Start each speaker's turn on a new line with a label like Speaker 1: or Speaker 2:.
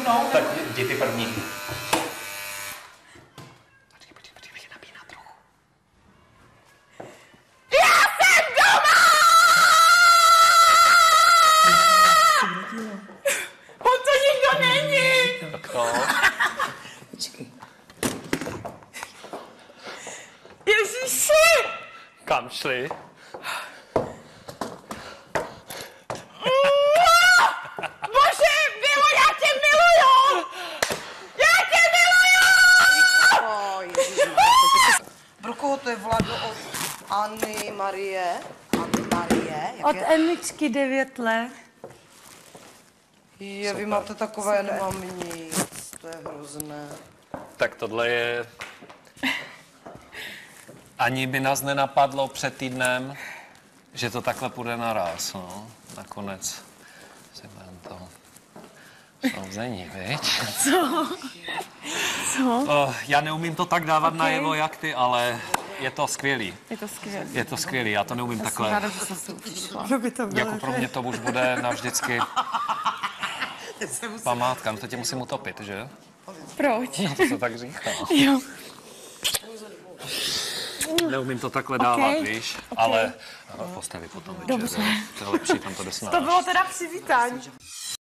Speaker 1: mnou.
Speaker 2: Tak jdi ty první. Počkej, napíná trochu.
Speaker 1: Já jsem doma! On to nikdo není!
Speaker 2: Tak to.
Speaker 3: Počkej.
Speaker 1: Ježiši!
Speaker 2: Kam šli?
Speaker 1: Bože, Bilo, já tě miluju! Já tě miluju!
Speaker 3: Pro koho to je Vlado od Anny Marie? Anny Marie?
Speaker 4: Od Emičky 9 let.
Speaker 3: Je, vy máte takové, já nemám nic. To je hrozné.
Speaker 2: Tak tohle je... Ani by nás nenapadlo před týdnem, že to takhle půjde naraz, no. Nakonec si budeme to souzení, viď?
Speaker 4: Co?
Speaker 2: Já neumím to tak dávat najevo, jak ty, ale je to skvělý.
Speaker 4: Je to skvělé.
Speaker 2: Je to skvělý, já to neumím
Speaker 4: Jsem
Speaker 2: takhle.
Speaker 4: ráda, že jsem si přišla.
Speaker 2: Jako pro mě to už bude navždycky památka. No to tě musím utopit, že?
Speaker 4: Proč?
Speaker 2: No to se tak říká.
Speaker 4: Jo.
Speaker 2: Neumím to takhle dávat,
Speaker 4: Okay.
Speaker 2: víš? Ale postavy potom večer.
Speaker 4: Dobře.
Speaker 2: To je lepší, tam to jde s náš.
Speaker 4: To bylo teda přivítání.